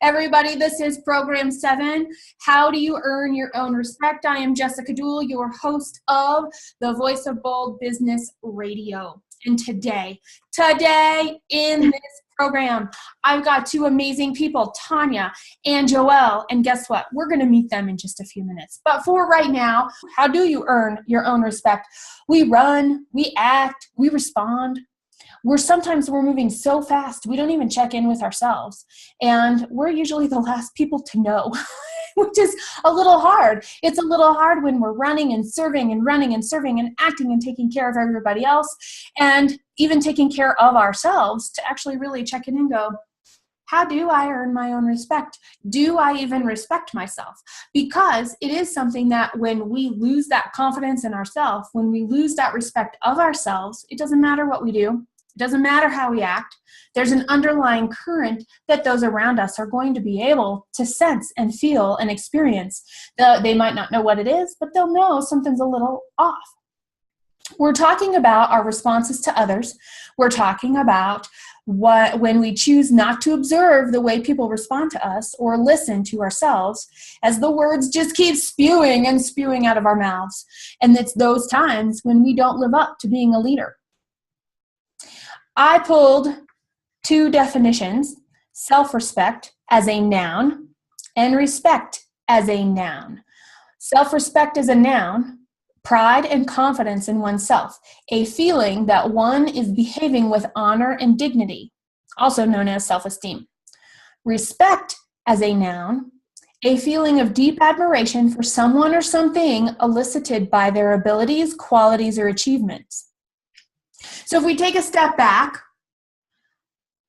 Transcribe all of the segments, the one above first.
Everybody, this is Program 7, How Do You Earn Your Own Respect? I am Jessica Dewell, your host of the Voice of Bold Business Radio. And today in this program, I've got two amazing people, Tanya and Dewell. And guess what? We're going to meet them in just a few minutes. But for right now, how do you earn your own respect? We run, we act, we respond. Sometimes we're moving so fast, we don't even check in with ourselves. And we're usually the last people to know, which is a little hard. It's a little hard when we're running and serving and running and serving and acting and taking care of everybody else and even taking care of ourselves to actually really check in and go, how do I earn my own respect? Do I even respect myself? Because it is something that when we lose that confidence in ourselves, when we lose that respect of ourselves, it doesn't matter what we do. It doesn't matter how we act. There's an underlying current that those around us are going to be able to sense and feel and experience. They might not know what it is, but they'll know something's a little off. We're talking about our responses to others. We're talking about when we choose not to observe the way people respond to us or listen to ourselves as the words just keep spewing and spewing out of our mouths. And it's those times when we don't live up to being a leader. I pulled two definitions, self-respect as a noun and respect as a noun. Self-respect is a noun, pride and confidence in oneself, a feeling that one is behaving with honor and dignity, also known as self-esteem. Respect as a noun, a feeling of deep admiration for someone or something elicited by their abilities, qualities, or achievements. So if we take a step back,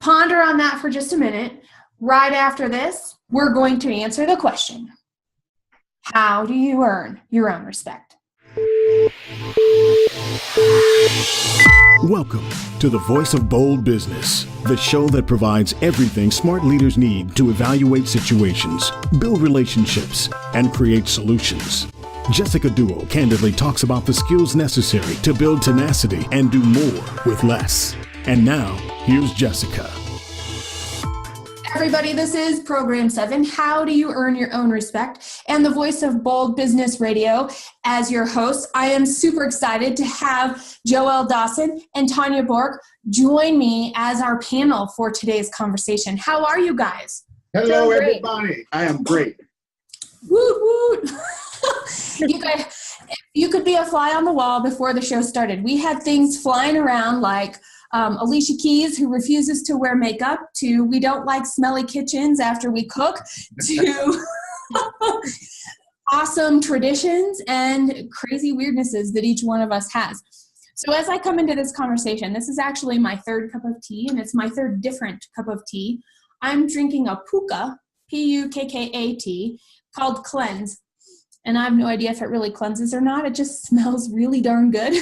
ponder on that for just a minute, right after this, we're going to answer the question, how do you earn your own respect? Welcome to the Voice of Bold Business, the show that provides everything smart leaders need to evaluate situations, build relationships, and create solutions. Jessica Dewell candidly talks about the skills necessary to build tenacity and do more with less. And now, here's Jessica. Everybody, this is Program 7, How Do You Earn Your Own Respect? And the Voice of Bold Business Radio as your host. I am super excited to have Dewell, Dawson, and Tanya Bourque join me as our panel for today's conversation. How are you guys? Hello, everybody. I am great. Woot, woot. You guys, if you could be a fly on the wall before the show started. We had things flying around like Alicia Keys, who refuses to wear makeup, to we don't like smelly kitchens after we cook, to awesome traditions and crazy weirdnesses that each one of us has. So as I come into this conversation, this is actually my third cup of tea, and it's my third different cup of tea. I'm drinking a Puka, P-U-K-K-A-T, called Cleanse. And I have no idea if it really cleanses or not. It just smells really darn good.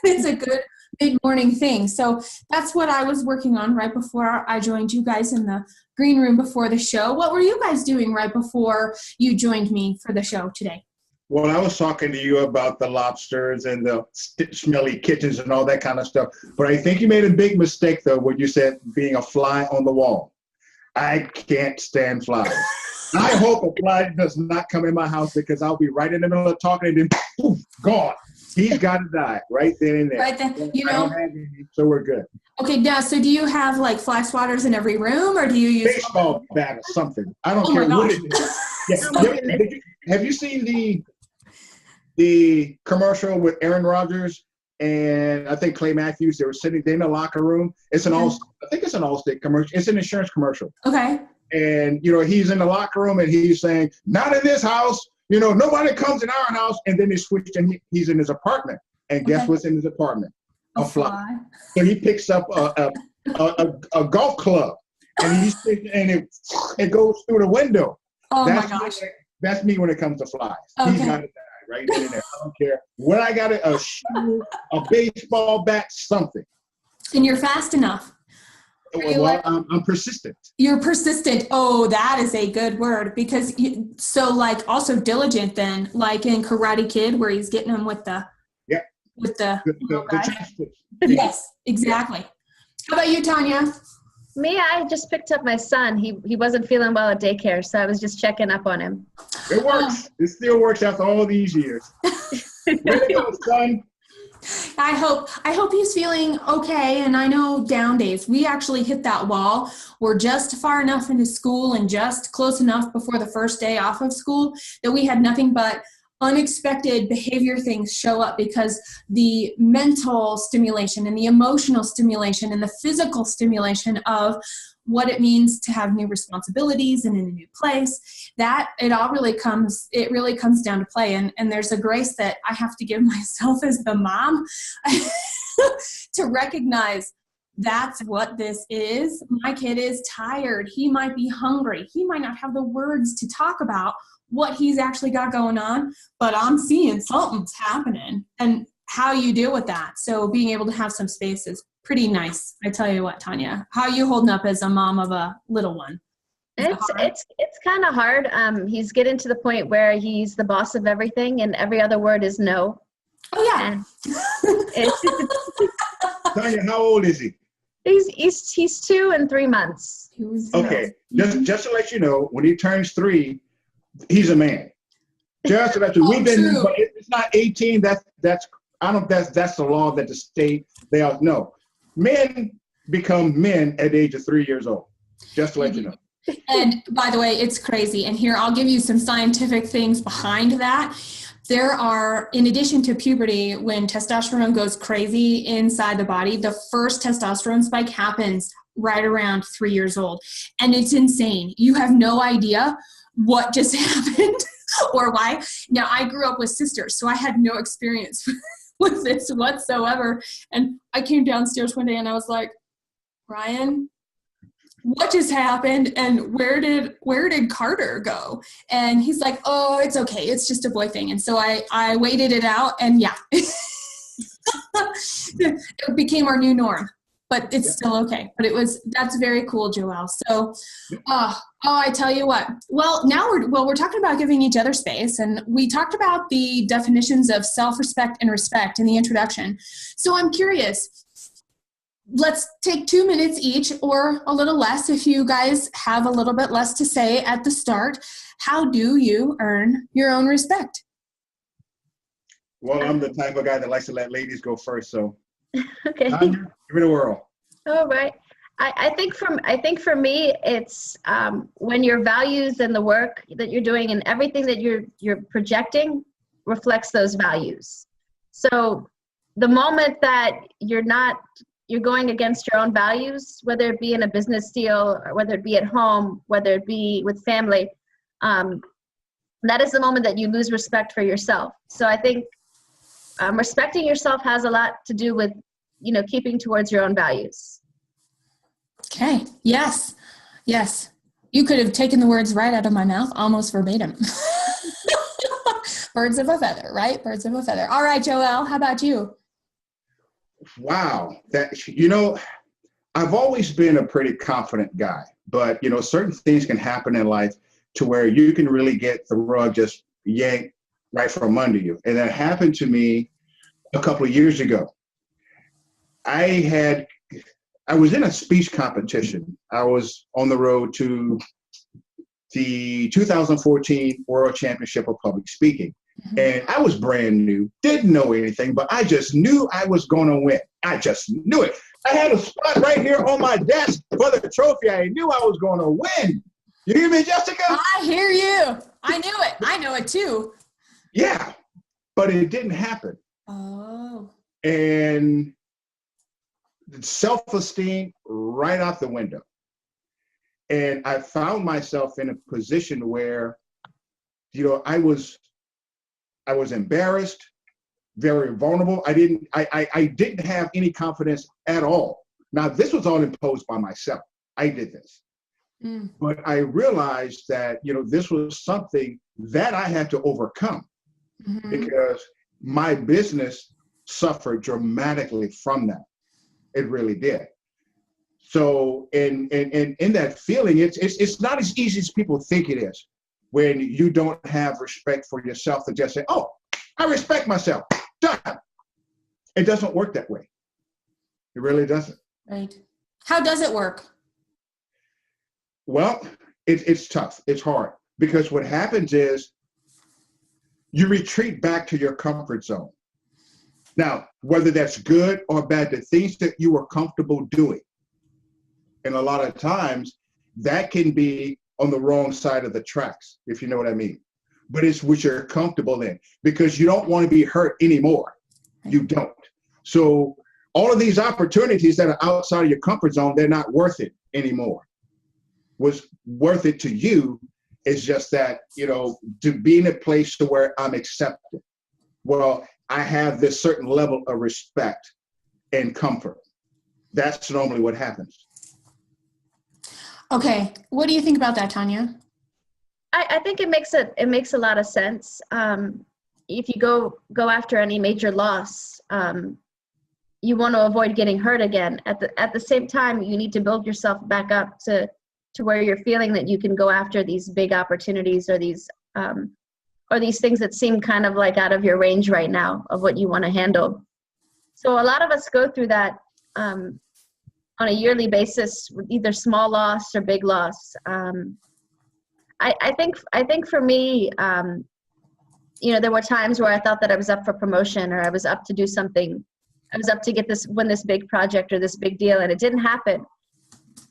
It's a good mid-morning thing. So that's what I was working on right before I joined you guys in the green room before the show. What were you guys doing right before you joined me for the show today? Well, I was talking to you about the lobsters and the smelly kitchens and all that kind of stuff. But I think you made a big mistake, though, when you said being a fly on the wall. I can't stand flies. I hope a fly does not come in my house because I'll be right in the middle of talking and then poof, gone. He's got to die right then and there. Right then, I don't have any, so we're good. Okay, now, so do you have like fly swatters in every room, or do you use baseball bat or something? I don't care what it is. Yeah. Have you seen the commercial with Aaron Rodgers and I think Clay Matthews? They were sitting in the locker room. I think it's an Allstate commercial. It's an insurance commercial. Okay. And, he's in the locker room and he's saying, not in this house, nobody comes in our house. And then they switched and he's in his apartment. And guess what's in his apartment? A fly. So he picks up a golf club and it goes through the window. Oh my gosh. That's me when it comes to flies. Okay. He's got to die right then and there. I don't care. When I got a shoe, a baseball bat, something. And you're fast enough. Well, I'm persistent. You're persistent. Oh, that is a good word because also diligent then, like in Karate Kid where he's getting them with the chopsticks. Yes, exactly. How about you, Tanya? Me, I just picked up my son. He wasn't feeling well at daycare, so I was just checking up on him. It works. It still works after all these years. Way to go, son. I hope he's feeling okay. And I know down days, we actually hit that wall. We're just far enough into school and just close enough before the first day off of school that we had nothing but unexpected behavior things show up, because the mental stimulation and the emotional stimulation and the physical stimulation of what it means to have new responsibilities and in a new place, that it really comes down to play. And there's a grace that I have to give myself as the mom to recognize that's what this is. My kid is tired. He might be hungry. He might not have the words to talk about what he's actually got going on, but I'm seeing something's happening, and how you deal with that. So being able to have some space is pretty nice. I tell you what, Tanya, how are you holding up as a mom of a little one? It's kind of hard. He's getting to the point where he's the boss of everything, and every other word is no. Oh yeah. Tanya, how old is he? He's 2 and 3 months. Okay, just to let you know, when he turns 3, he's a man. Just to let you, we've been. But it's not 18. That's the law that the state they all know. Men become men at the age of 3 years old. Just to let you know. And by the way, it's crazy. And here, I'll give you some scientific things behind that. There are, in addition to puberty, when testosterone goes crazy inside the body, the first testosterone spike happens right around 3 years old. And it's insane. You have no idea what just happened or why. Now, I grew up with sisters, so I had no experience with this whatsoever. And I came downstairs one day and I was like, Ryan, what just happened? And where did Carter go? And he's like, oh, it's okay. It's just a boy thing. And so I waited it out, and yeah, it became our new norm, but it's still okay. But that's very cool, Joelle. So, I tell you what, well, now we're talking about giving each other space, and we talked about the definitions of self-respect and respect in the introduction. So I'm curious, let's take 2 minutes each, or a little less if you guys have a little bit less to say at the start. How do you earn your own respect? Well, I'm the type of guy that likes to let ladies go first, so Okay. Tanya, give it a whirl. All right. I think for me, it's when your values and the work that you're doing and everything that you're projecting reflects those values. So the moment that you're going against your own values, whether it be in a business deal or whether it be at home, whether it be with family, that is the moment that you lose respect for yourself. So I think respecting yourself has a lot to do with, keeping towards your own values. Okay. Yes. You could have taken the words right out of my mouth, almost verbatim. Birds of a feather, right? Birds of a feather. All right, Joelle, how about you? Wow. I've always been a pretty confident guy, but certain things can happen in life to where you can really get the rug just yanked right from under you. And that happened to me a couple of years ago. I was in a speech competition. I was on the road to the 2014 World Championship of Public Speaking. Mm-hmm. And I was brand new, didn't know anything, but I just knew I was going to win. I just knew it. I had a spot right here on my desk for the trophy. I knew I was going to win. You hear me, Jessica? I hear you. I knew it. I know it too. Yeah, but it didn't happen. Oh. And self-esteem right out the window. And I found myself in a position where, I was embarrassed, very vulnerable. I didn't have any confidence at all. Now, this was all imposed by myself. I did this. Mm. But I realized that, this was something that I had to overcome, mm-hmm. because my business suffered dramatically from that. It really did. So in that feeling, it's not as easy as people think it is when you don't have respect for yourself to just say, oh, I respect myself. Done. It doesn't work that way. It really doesn't. Right. How does it work? Well, it's tough. It's hard because what happens is you retreat back to your comfort zone. Now, whether that's good or bad, the things that you are comfortable doing, and a lot of times that can be on the wrong side of the tracks, if you know what I mean. But it's what you're comfortable in because you don't want to be hurt anymore. You don't. So all of these opportunities that are outside of your comfort zone, they're not worth it anymore. What's worth it to you is just that, to be in a place to where I'm accepted. Well, I have this certain level of respect and comfort. That's normally what happens. Okay. What do you think about that, Tanya? I think it makes a lot of sense. If you go after any major loss, you want to avoid getting hurt again. At the same time, you need to build yourself back up to where you're feeling that you can go after these big opportunities or these things that seem kind of like out of your range right now of what you want to handle. So a lot of us go through that on a yearly basis with either small loss or big loss. I think for me, there were times where I thought that I was up for promotion or I was up to do something. I was up to win this big project or this big deal, and it didn't happen.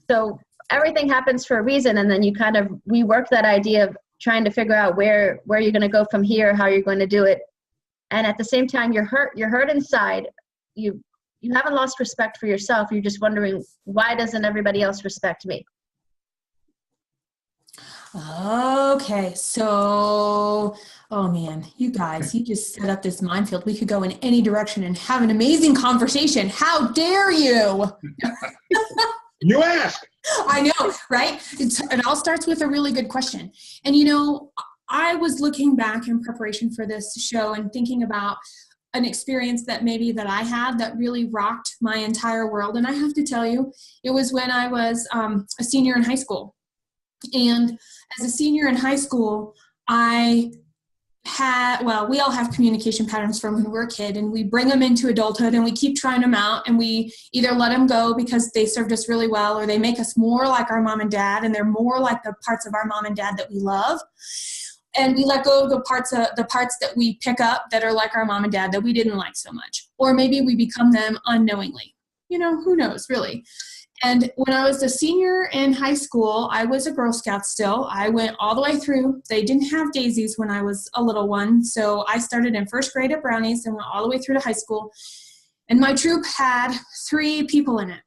So everything happens for a reason, and then you kind of rework that idea of trying to figure out where you're going to go from here, how you're going to do it. And at the same time, you're hurt inside. You haven't lost respect for yourself. You're just wondering, why doesn't everybody else respect me? Okay, so, oh man, you guys, you just set up this minefield. We could go in any direction and have an amazing conversation. How dare you? You ask. I know, right? It all starts with a really good question. And, I was looking back in preparation for this show and thinking about an experience that I had that really rocked my entire world. And I have to tell you, it was when I was a senior in high school. And as a senior in high school, we all have communication patterns from when we're a kid, and we bring them into adulthood and we keep trying them out, and we either let them go because they served us really well, or they make us more like our mom and dad, and they're more like the parts of our mom and dad that we love. And we let go of the parts that we pick up that are like our mom and dad that we didn't like so much. Or maybe we become them unknowingly. Who knows, really. And when I was a senior in high school, I was a Girl Scout still. I went all the way through. They didn't have daisies when I was a little one. So I started in first grade at Brownies and went all the way through to high school. And my troop had 3 people in it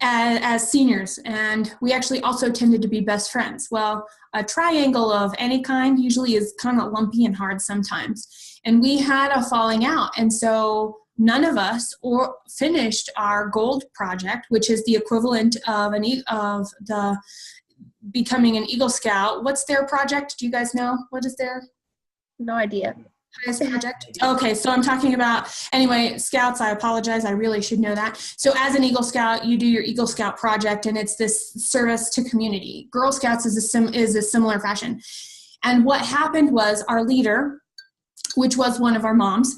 as seniors. And we actually also tended to be best friends. Well, a triangle of any kind usually is kind of lumpy and hard sometimes. And we had a falling out. And so none of us finished our gold project, which is the equivalent of becoming an Eagle Scout. What's their project? Do you guys know? What is their? No idea. Highest project? Okay, so I'm talking about, anyway, Scouts, I apologize, I really should know that. So as an Eagle Scout, you do your Eagle Scout project, and it's this service to community. Girl Scouts is a similar fashion. And what happened was our leader, which was one of our moms,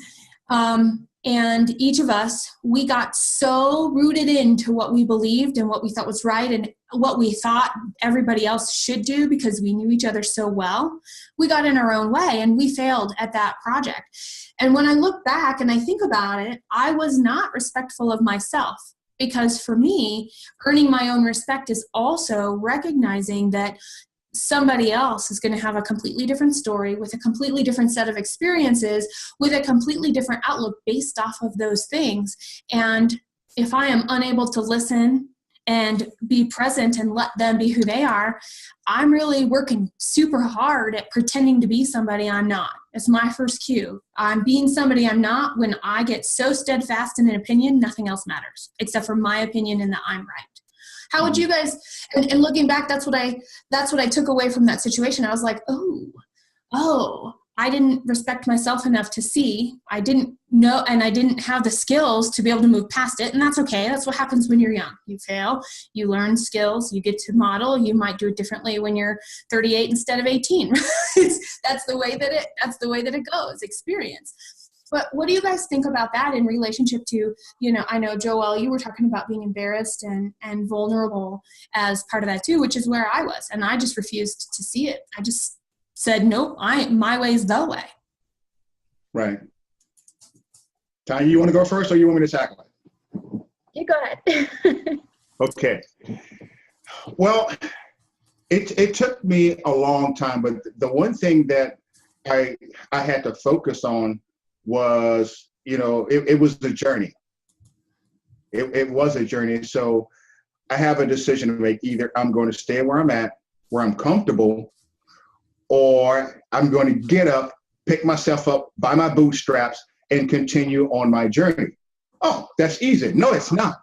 and each of us, we got so rooted into what we believed and what we thought was right and what we thought everybody else should do because we knew each other so well. We got in our own way and we failed at that project. And when I look back and I think about it, I was not respectful of myself, because for me, earning my own respect is also recognizing that somebody else is going to have a completely different story with a completely different set of experiences with a completely different outlook based off of those things. And if I am unable to listen and be present and let them be who they are, I'm really working super hard at pretending to be somebody I'm not. It's my first cue. I'm being somebody I'm not when I get so steadfast in an opinion, nothing else matters except for my opinion and that I'm right. How would you guys, and looking back, that's what I took away from that situation. I was like, oh, I didn't respect myself enough to see. I didn't know, and I didn't have the skills to be able to move past it. And that's okay. That's what happens when you're young. You fail, you learn skills, you get to model. You might do it differently when you're 38 instead of 18. That's the way that it goes, experience. But what do you guys think about that in relationship to, I know, Joelle, you were talking about being embarrassed and vulnerable as part of that too, which is where I was. And I just refused to see it. I just said, nope, my way is the way. Right. Tanya, you want to go first or you want me to tackle it? You go ahead. Okay. Well, it took me a long time, but the one thing that I had to focus on was, it was the journey. It was a journey. So I have a decision to make. Either I'm going to stay where I'm at, where I'm comfortable, or I'm going to get up, pick myself up by my bootstraps, and continue on my journey. Oh, that's easy. No, it's not.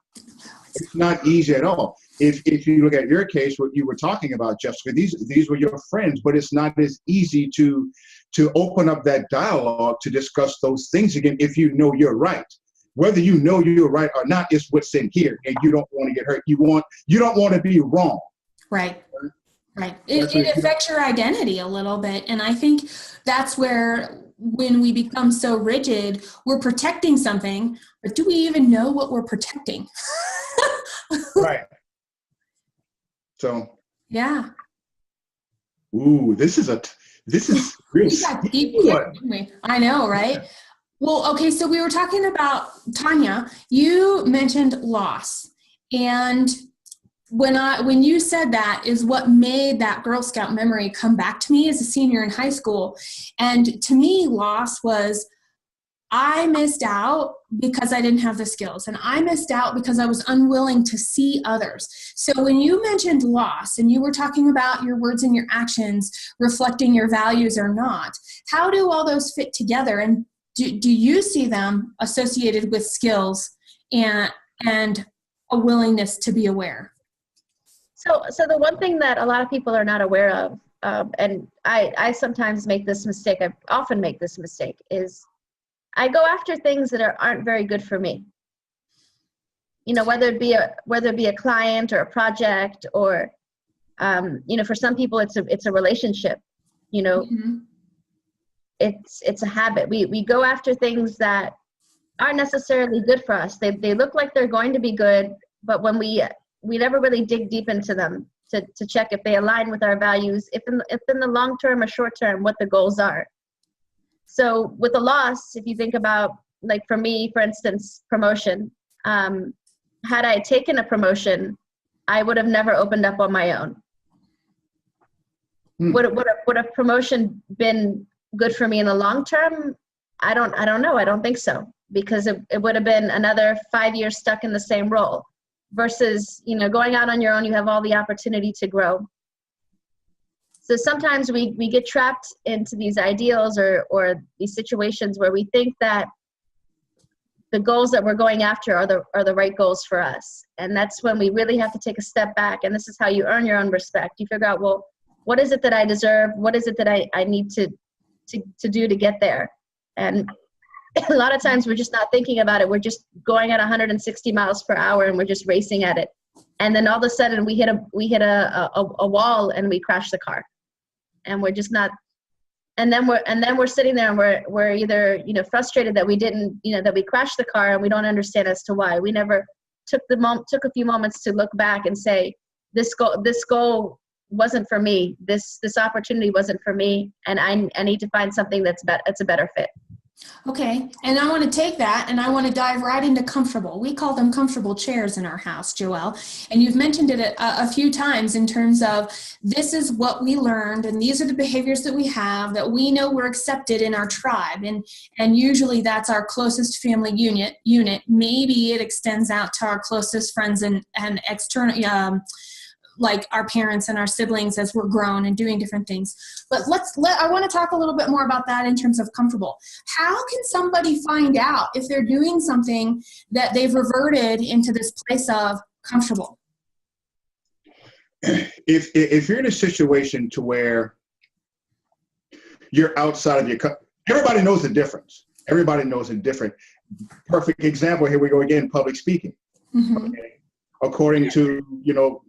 It's not easy at all. If you look at your case, what you were talking about, Jessica, these were your friends, but it's not as easy to open up that dialogue to discuss those things again if you know you're right. Whether you know you're right or not is what's in here, and you don't want to get hurt. You don't want to be wrong. Right. Right. It affects your identity a little bit. And I think that's where, when we become so rigid, we're protecting something, but do we even know what we're protecting? Right. So. Yeah. Ooh, this is real. We got deep here, didn't we? I know, right? Well, okay, so we were talking about, Tanya, you mentioned loss. And when you said that is what made that Girl Scout memory come back to me as a senior in high school. And to me, loss was, I missed out because I didn't have the skills, and I missed out because I was unwilling to see others. So when you mentioned loss and you were talking about your words and your actions reflecting your values or not, how do all those fit together? And do you see them associated with skills and a willingness to be aware? So the one thing that a lot of people are not aware of, and I sometimes make this mistake, I often make this mistake, is I go after things that aren't very good for me. Whether it be a client or a project, or for some people it's a relationship. Mm-hmm. It's a habit. We go after things that aren't necessarily good for us. They look like they're going to be good, but when we never really dig deep into them to check if they align with our values, if in the long term or short term, what the goals are. So with a loss, if you think about, like for me, for instance, promotion, had I taken a promotion, I would have never opened up on my own. Would a promotion been good for me in the long term? I don't know. I don't think so, because it would have been another 5 years stuck in the same role, versus, going out on your own, you have all the opportunity to grow. So sometimes we get trapped into these ideals or these situations where we think that the goals that we're going after are the right goals for us. And that's when we really have to take a step back. And this is how you earn your own respect. You figure out, well, what is it that I deserve? What is it that I need to do to get there? And a lot of times we're just not thinking about it. We're just going at 160 miles per hour and we're just racing at it. And then all of a sudden we hit a wall and we crash the car. And we're just not, and then we're sitting there and we're either, frustrated that we didn't, that we crashed the car, and we don't understand as to why. We never took a few moments to look back and say, this goal wasn't for me. This opportunity wasn't for me. And I need to find something that's a better fit. Okay, and I want to take that and I want to dive right into comfortable. We call them comfortable chairs in our house, Joelle, and you've mentioned it a few times in terms of this is what we learned and these are the behaviors that we have that we know we're accepted in our tribe, and usually that's our closest family unit. Maybe it extends out to our closest friends and external, like our parents and our siblings as we're grown and doing different things. But I want to talk a little bit more about that in terms of comfortable. How can somebody find out if they're doing something that they've reverted into this place of comfortable? If you're in a situation to where you're outside of your, everybody knows the difference. Everybody knows the difference. Perfect example, here we go again, public speaking. Mm-hmm. Okay. According to,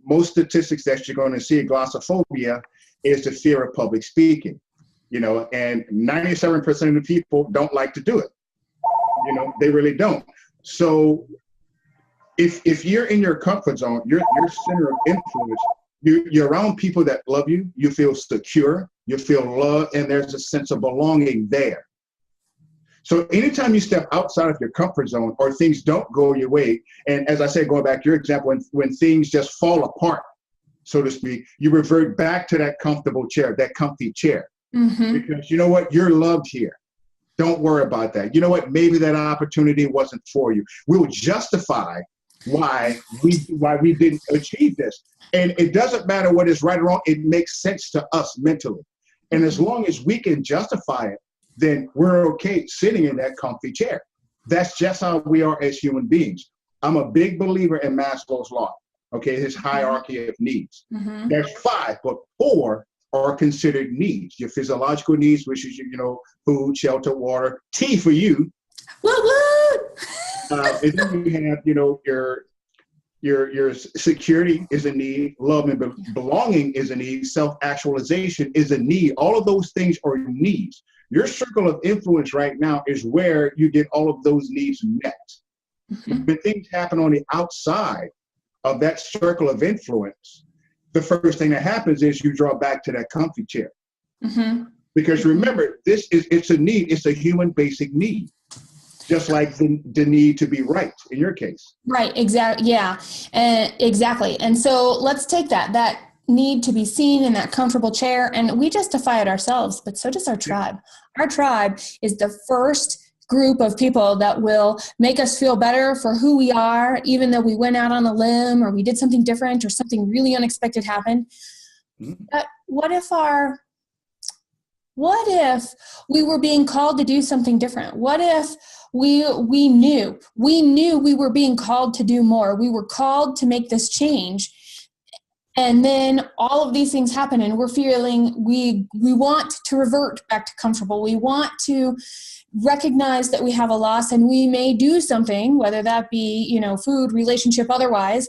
most statistics that you're going to see, glossophobia is the fear of public speaking, and 97% of the people don't like to do it. They really don't. So if you're in your comfort zone, your center of influence, you're around people that love you, you feel secure, you feel loved, and there's a sense of belonging there. So anytime you step outside of your comfort zone or things don't go your way, and as I said, going back to your example, when things just fall apart, so to speak, you revert back to that comfortable chair, that comfy chair. Mm-hmm. Because you know what? You're loved here. Don't worry about that. You know what? Maybe that opportunity wasn't for you. We'll justify why we didn't achieve this. And it doesn't matter what is right or wrong. It makes sense to us mentally. And as long as we can justify it, then we're okay sitting in that comfy chair. That's just how we are as human beings. I'm a big believer in Maslow's law, okay, his hierarchy of needs. Mm-hmm. There's 5, but 4 are considered needs. Your physiological needs, which is, food, shelter, water, tea for you. And then you have, your security is a need, love and belonging is a need, self-actualization is a need. All of those things are needs. Your circle of influence right now is where you get all of those needs met. Mm-hmm. When things happen on the outside of that circle of influence, the first thing that happens is you draw back to that comfy chair. Mm-hmm. Because remember, it's a need, it's a human basic need. Just like the need to be right in your case. Right, exactly. Yeah, exactly. And so let's take that need to be seen in that comfortable chair, and we justify it ourselves, but so does our tribe. Our tribe is the first group of people that will make us feel better for who we are, even though we went out on a limb or we did something different or something really unexpected happened. Mm-hmm. But what if we were being called to do something different? What if we knew we were being called to do more? We were called to make this change. And then all of these things happen and we're feeling we want to revert back to comfortable. We want to recognize that we have a loss and we may do something, whether that be, food, relationship, otherwise,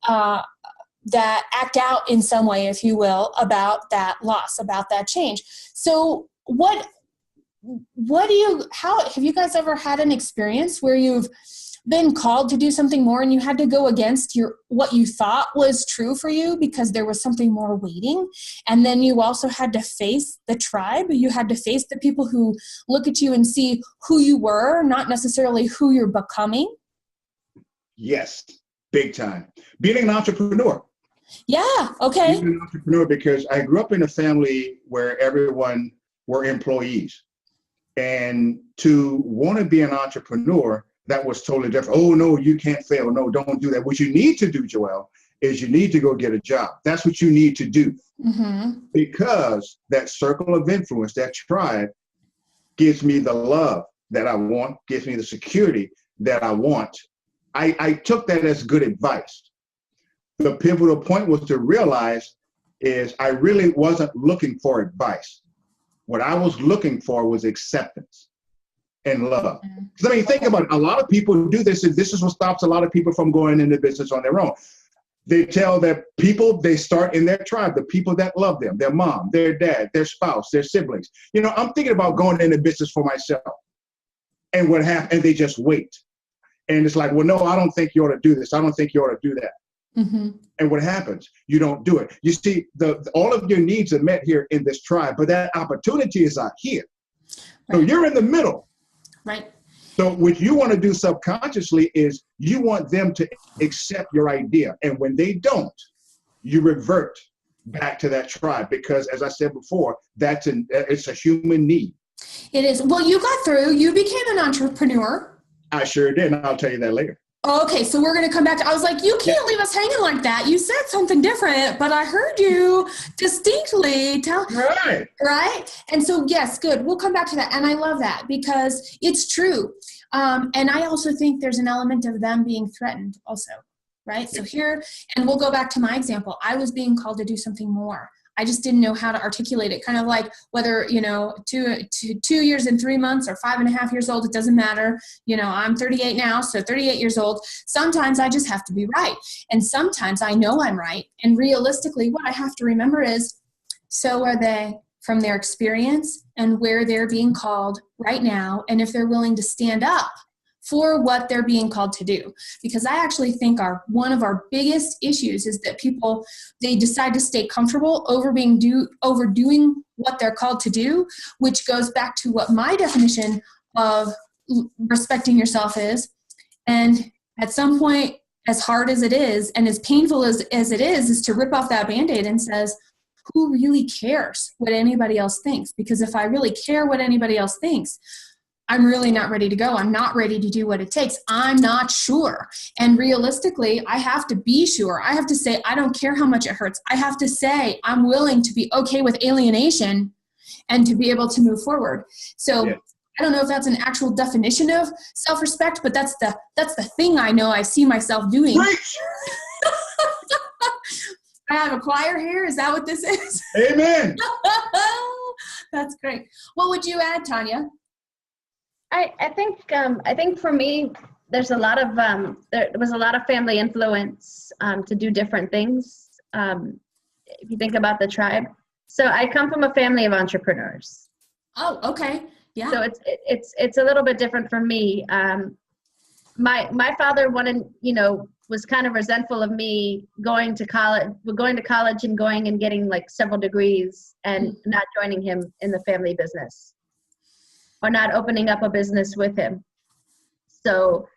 that act out in some way, if you will, about that loss, about that change. So how have you guys ever had an experience where you've been called to do something more and you had to go against what you thought was true for you because there was something more waiting, and then you also had to face the tribe, you had to face the people who look at you and see who you were, not necessarily who you're becoming? Yes, big time. Being an entrepreneur. Yeah, okay. Being an entrepreneur, because I grew up in a family where everyone were employees, and to want to be an entrepreneur, that was totally different. Oh, no, you can't fail. No, don't do that. What you need to do, Joelle, is you need to go get a job. That's what you need to do. Mm-hmm. Because that circle of influence, that tribe, gives me the love that I want, gives me the security that I want. I took that as good advice. The pivotal point was to realize is I really wasn't looking for advice. What I was looking for was acceptance and love. Because think about it. A lot of people do this, and this is what stops a lot of people from going into business on their own. They tell their people, they start in their tribe, the people that love them, their mom, their dad, their spouse, their siblings. I'm thinking about going into business for myself. And what happens? And they just wait. And it's like, well, no, I don't think you ought to do this. I don't think you ought to do that. Mm-hmm. And what happens? You don't do it. You see, all of your needs are met here in this tribe, but that opportunity is out here. Right. So you're in the middle. Right. So what you want to do subconsciously is you want them to accept your idea. And when they don't, you revert back to that tribe, because as I said before, it's a human need. It is. Well, you got through. You became an entrepreneur. I sure did. And I'll tell you that later. Okay, so we're going to come back to, I was like, you can't leave us hanging like that. You said something different, but I heard you distinctly tell. Right. Right? And so, yes, good. We'll come back to that. And I love that because it's true. And I also think there's an element of them being threatened also, right? So here, and we'll go back to my example. I was being called to do something more. I just didn't know how to articulate it. Kind of like whether, 2 years and 3 months or 5.5 years old, it doesn't matter. I'm 38 now, so 38 years old. Sometimes I just have to be right. And sometimes I know I'm right. And realistically, what I have to remember is, so are they, from their experience and where they're being called right now. And if they're willing to stand up for what they're being called to do. Because I actually think one of our biggest issues is that people, they decide to stay comfortable overdoing what they're called to do, which goes back to what my definition of respecting yourself is. And at some point, as hard as it is and as painful as it is to rip off that Band-Aid and says, who really cares what anybody else thinks? Because if I really care what anybody else thinks, I'm really not ready to go. I'm not ready to do what it takes. I'm not sure. And realistically, I have to be sure. I have to say, I don't care how much it hurts. I have to say, I'm willing to be okay with alienation and to be able to move forward. So yeah. I don't know if that's an actual definition of self-respect, but that's the thing I know I see myself doing. I have a choir here. Is that what this is? Amen. That's great. What would you add, Tanya? I think for me, there was a lot of family influence to do different things. If you think about the tribe, so I come from a family of entrepreneurs. Oh, okay, yeah. So it's a little bit different for me. My father was kind of resentful of me going to college and going and getting like several degrees and not joining him in the family business, or not opening up a business with him. So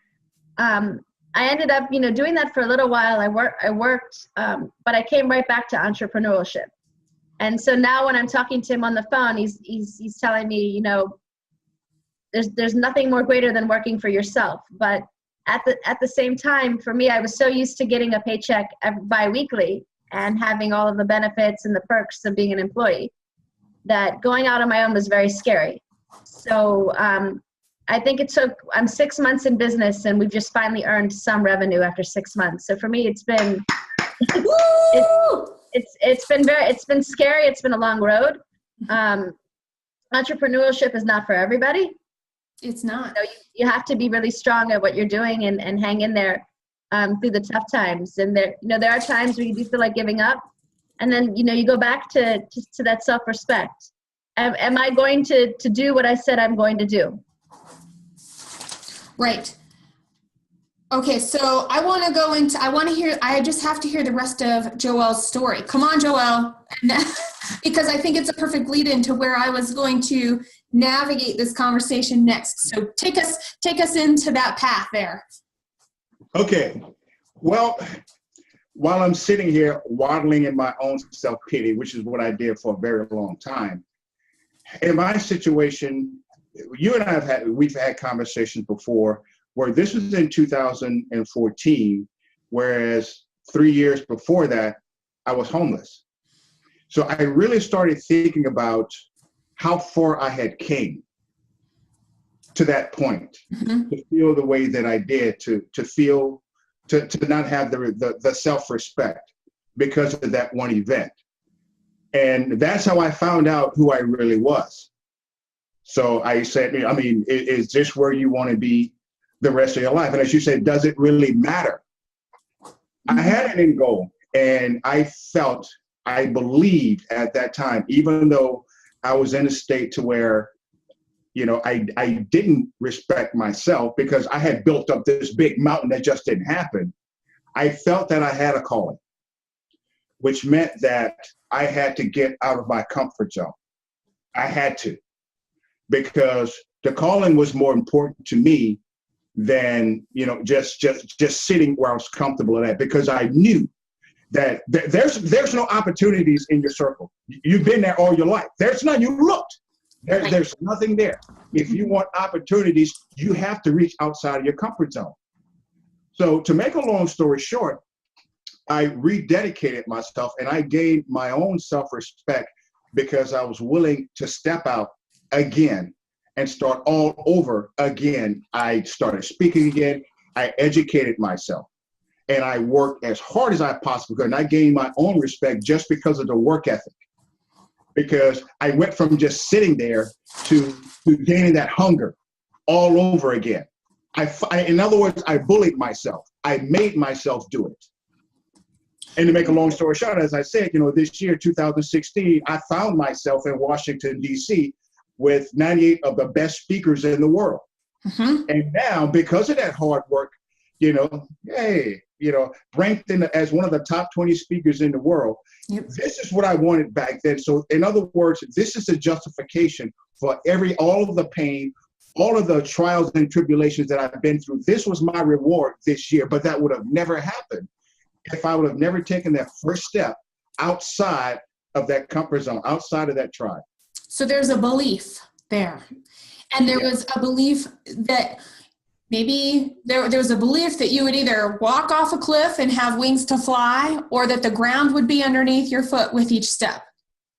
I ended up, doing that for a little while. I worked, but I came right back to entrepreneurship. And so now when I'm talking to him on the phone, he's telling me, there's nothing more greater than working for yourself. But at the same time, for me, I was so used to getting a paycheck bi-weekly and having all of the benefits and the perks of being an employee, that going out on my own was very scary. So I think I'm 6 months in business, and we've just finally earned some revenue after 6 months. So for me, it's been it's been scary. It's been a long road. Entrepreneurship is not for everybody. It's not. You have to be really strong at what you're doing and hang in there through the tough times. And there are times where you do feel like giving up, and then you go back to that self-respect. Am I going to do what I said I'm going to do? Right. Okay, so I just have to hear the rest of Joelle's story. Come on, Joelle. Because I think it's a perfect lead into where I was going to navigate this conversation next. So take us into that path there. Okay. Well, while I'm sitting here waddling in my own self-pity, which is what I did for a very long time, in my situation, you and I we've had conversations before where this was in 2014, whereas 3 years before that, I was homeless. So I really started thinking about how far I had came to that point, to feel the way that I did, to feel, to not have the self-respect because of that one event. And that's how I found out who I really was. So I said, is this where you want to be the rest of your life? And as you said, does it really matter? I had an end goal, and I believed at that time, even though I was in a state to where, I didn't respect myself because I had built up this big mountain that just didn't happen. I felt that I had a calling, which meant that I had to get out of my comfort zone. I had to, because the calling was more important to me than, just sitting where I was comfortable at, because I knew that there's no opportunities in your circle. You've been there all your life. There's none. You looked. There's nothing there. If you want opportunities, you have to reach outside of your comfort zone. So to make a long story short, I rededicated myself, and I gained my own self-respect because I was willing to step out again and start all over again. I started speaking again. I educated myself, and I worked as hard as I possibly could. And I gained my own respect just because of the work ethic, because I went from just sitting there to gaining that hunger all over again. In other words, I bullied myself. I made myself do it. And to make a long story short, as I said, this year, 2016, I found myself in Washington, D.C. with 98 of the best speakers in the world. And now, because of that hard work, hey, ranked as one of the top 20 speakers in the world. Yep. This is what I wanted back then. So in other words, this is a justification for all of the pain, all of the trials and tribulations that I've been through. This was my reward this year, but that would have never happened if I would have never taken that first step outside of that comfort zone, outside of that tribe. So there's a belief there. And there was a belief that maybe there was a belief that you would either walk off a cliff and have wings to fly, or that the ground would be underneath your foot with each step.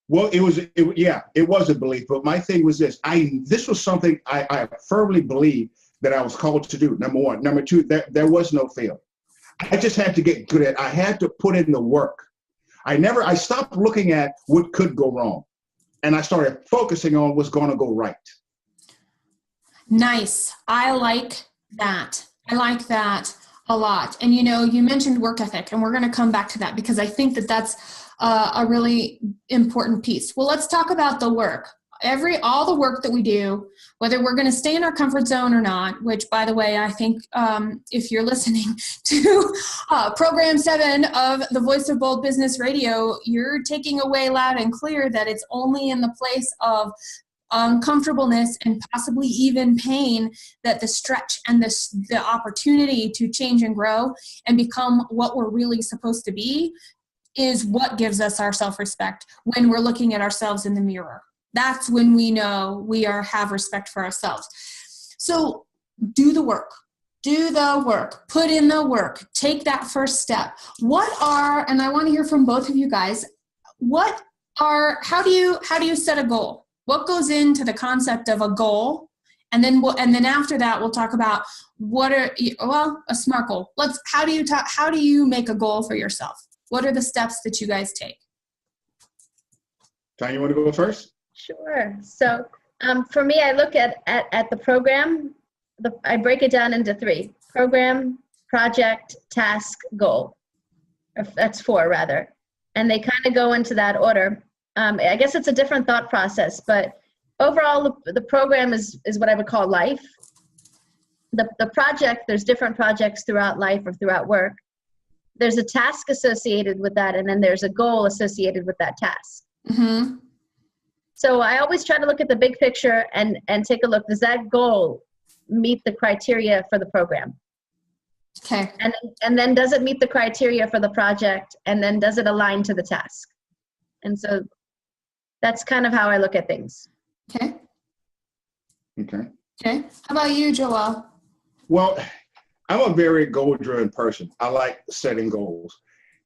Well, it was a belief. But my thing was this. This was something I firmly believed that I was called to do, number one. Number two, there was no failure. I just had to get good at it. I had to put in the work. I stopped looking at what could go wrong, and I started focusing on what's going to go right. Nice. I like that. I like that a lot. And, you mentioned work ethic, and we're going to come back to that because I think that that's a really important piece. Well, let's talk about the work. All the work that we do, whether we're going to stay in our comfort zone or not, which, by the way, I think if you're listening to Program 7 of the Voice of Bold Business Radio, you're taking away loud and clear that it's only in the place of uncomfortableness and possibly even pain that the stretch and the opportunity to change and grow and become what we're really supposed to be is what gives us our self-respect when we're looking at ourselves in the mirror. That's when we know we have respect for ourselves. So do the work, put in the work, take that first step. And I want to hear from both of you guys, how do you set a goal? What goes into the concept of a goal? And then after that, we'll talk about a SMART goal. How do you make a goal for yourself? What are the steps that you guys take? Tanya, you want to go first? Sure. So for me, I look at the program. I break it down into 3: program, project, task, goal. That's 4 rather. And they kind of go into that order. I guess it's a different thought process, but overall, the program is what I would call life. The project, there's different projects throughout life or throughout work. There's a task associated with that, and then there's a goal associated with that task. Mm-hmm. So I always try to look at the big picture and take a look. Does that goal meet the criteria for the program? Okay. And then does it meet the criteria for the project? And then does it align to the task? And so that's kind of how I look at things. Okay. Okay. How about you, Joel? Well, I'm a very goal-driven person. I like setting goals.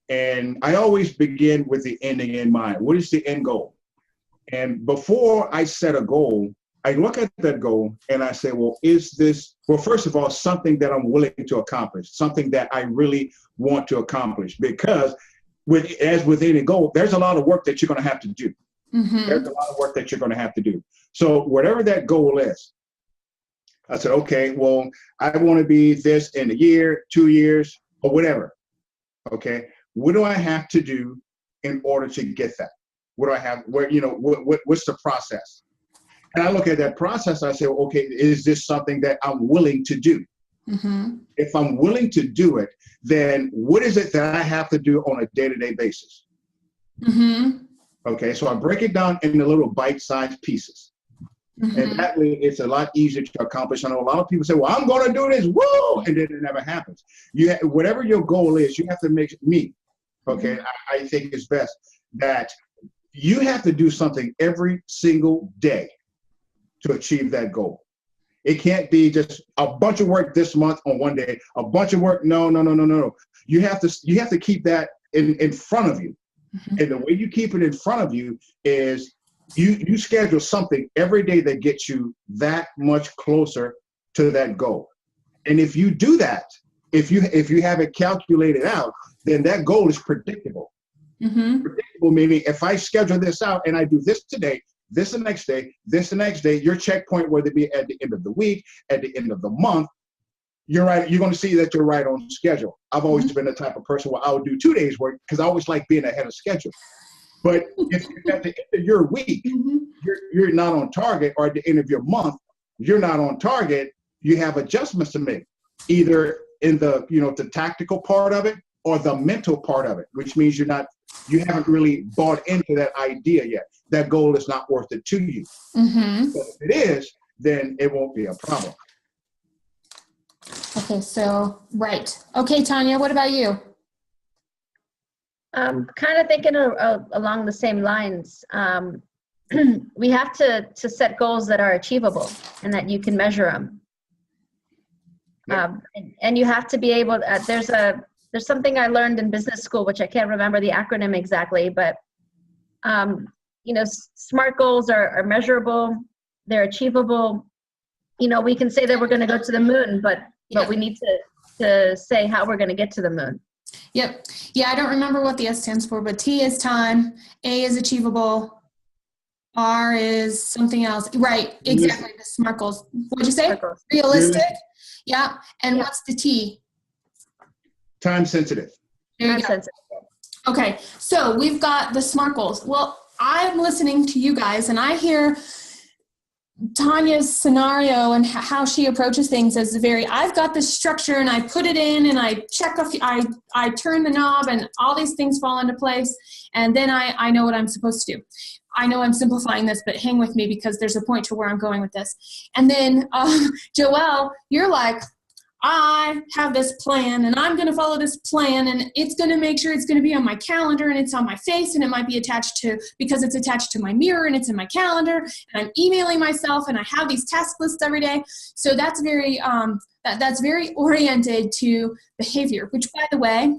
And I always begin with the ending in mind. What is the end goal? And before I set a goal, I look at that goal and I say, is this, first of all, something that I'm willing to accomplish, something that I really want to accomplish? Because as with any goal, there's a lot of work that you're going to have to do. Mm-hmm. There's a lot of work that you're going to have to do. So whatever that goal is, I said, okay, I want to be this in a year, 2 years, or whatever. Okay, what do I have to do in order to get that? What do I have? What's the process? And I look at that process. I say, okay, is this something that I'm willing to do? Mm-hmm. If I'm willing to do it, then what is it that I have to do on a day-to-day basis? Mm-hmm. Okay, so I break it down into little bite-sized pieces. Mm-hmm. And that way it's a lot easier to accomplish. I know a lot of people say, I'm going to do this, woo, and then it never happens. Whatever your goal is, you have to make me. Okay, mm-hmm. I think it's best that you have to do something every single day to achieve that goal. It can't be just a bunch of work this month on one day, a bunch of work. No. You have to keep that in front of you. Mm-hmm. And the way you keep it in front of you is you schedule something every day that gets you that much closer to that goal. And if you do that, if you have it calculated out, then that goal is predictable. Mm-hmm. Predictable meaning if I schedule this out and I do this today, this the next day, this the next day, your checkpoint, whether it be at the end of the week, at the end of the month, you're right. You're going to see that you're right on schedule. I've always mm-hmm. been the type of person where I would do 2 days work because I always like being ahead of schedule. But if at the end of your week, mm-hmm. you're not on target, or at the end of your month, you're not on target, you have adjustments to make, either in the, the tactical part of it or the mental part of it, which means you haven't really bought into that idea yet. That goal is not worth it to you. Mm-hmm. But if it is, then it won't be a problem. Okay, so, right. Okay, Tanya, what about you? Kind of thinking along the same lines. We have to set goals that are achievable and that you can measure them. And you have to be able, there's something I learned in business school, which I can't remember the acronym exactly, but, SMART goals are measurable, they're achievable. We can say that we're going to go to the moon, but we need to say how we're going to get to the moon. Yep. Yeah, I don't remember what the S stands for, but T is time, A is achievable, R is something else. Right, exactly, the SMART goals. What'd you say? Realistic? Yeah, and what's the T? Time sensitive. There you go. Okay, so we've got the SMART goals. Well, I'm listening to you guys, and I hear Tanya's scenario and how she approaches things as I've got this structure and I put it in and I check I turn the knob and all these things fall into place, and then I know what I'm supposed to do. I know I'm simplifying this, but hang with me because there's a point to where I'm going with this. And then Joelle, you're like, I have this plan and I'm going to follow this plan, and it's going to make sure it's going to be on my calendar and it's on my face, and it might be because it's attached to my mirror and it's in my calendar, and I'm emailing myself and I have these task lists every day. So that's very oriented to behavior, which, by the way,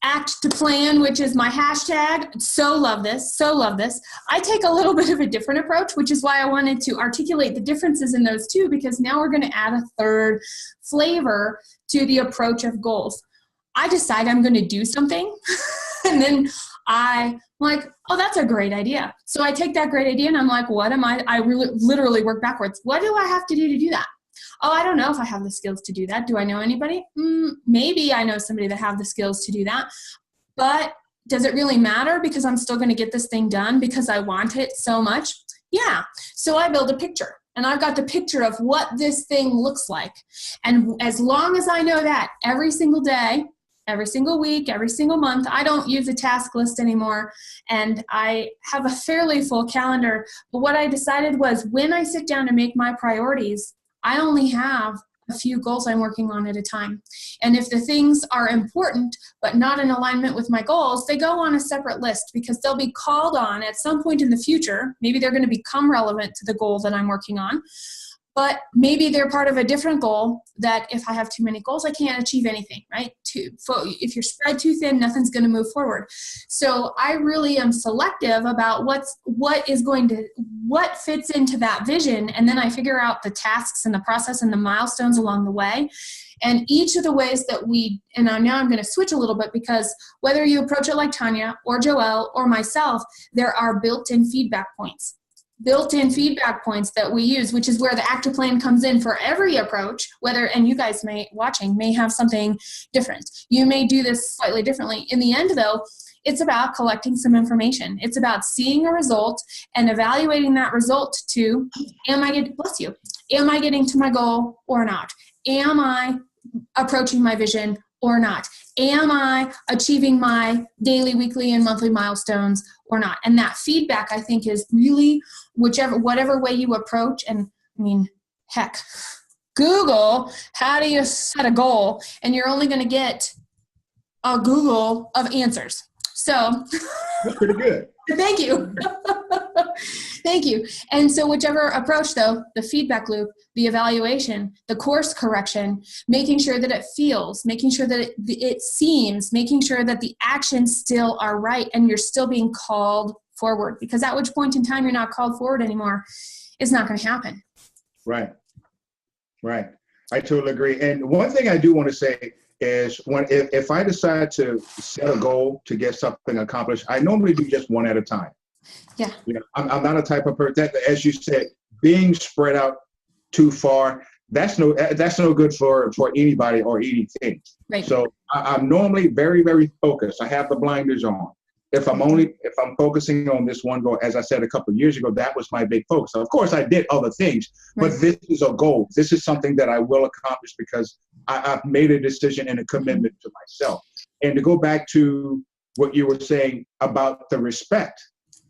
act to plan, which is my hashtag. So love this. I take a little bit of a different approach, which is why I wanted to articulate the differences in those two, because now we're going to add a third flavor to the approach of goals. I decide I'm going to do something and then I'm like, oh, that's a great idea. So I take that great idea and I'm like, I literally work backwards. What do I have to do that? Oh, I don't know if I have the skills to do that. Do I know anybody? Maybe I know somebody that have the skills to do that. But does it really matter, because I'm still going to get this thing done because I want it so much? Yeah. So I build a picture, and I've got the picture of what this thing looks like. And as long as I know that every single day, every single week, every single month, I don't use a task list anymore, and I have a fairly full calendar. But what I decided was, when I sit down to make my priorities, I only have a few goals I'm working on at a time. And if the things are important but not in alignment with my goals, they go on a separate list, because they'll be called on at some point in the future. Maybe they're going to become relevant to the goal that I'm working on. But maybe they're part of a different goal that if I have too many goals, I can't achieve anything, right? If you're spread too thin, nothing's going to move forward. So I really am selective about what fits into that vision. And then I figure out the tasks and the process and the milestones along the way. And each of the ways that now I'm going to switch a little bit, because whether you approach it like Tanya or Joelle or myself, there are built-in feedback points. That we use, which is where the actor plan comes in for every approach, and you guys may have something different. You may do this slightly differently. In the end, though, it's about collecting some information. It's about seeing a result and evaluating that result to, am I getting to my goal or not? Am I approaching my vision or not? Am I achieving my daily, weekly, and monthly milestones or not? And that feedback, I think, is really whatever way you approach. And I mean, heck, Google, how do you set a goal? And you're only going to get a Google of answers. So that's pretty good. Thank you. Thank you. And so whichever approach, though, the feedback loop, the evaluation, the course correction, making sure that it feels, making sure that it seems, making sure that the actions still are right and you're still being called forward, because at which point in time you're not called forward anymore, it's not going to happen. Right. I totally agree. And one thing I do want to say is, if I decide to set a goal to get something accomplished, I normally do just one at a time. Yeah. I'm not a type of person that, as you said, being spread out too far, that's no good for anybody or anything. Right. So I'm normally very, very focused. I have the blinders on. If I'm focusing on this one goal, as I said a couple of years ago, that was my big focus. Of course, I did other things, but this is a goal. This is something that I will accomplish because I've made a decision and a commitment to myself. And to go back to what you were saying about the respect,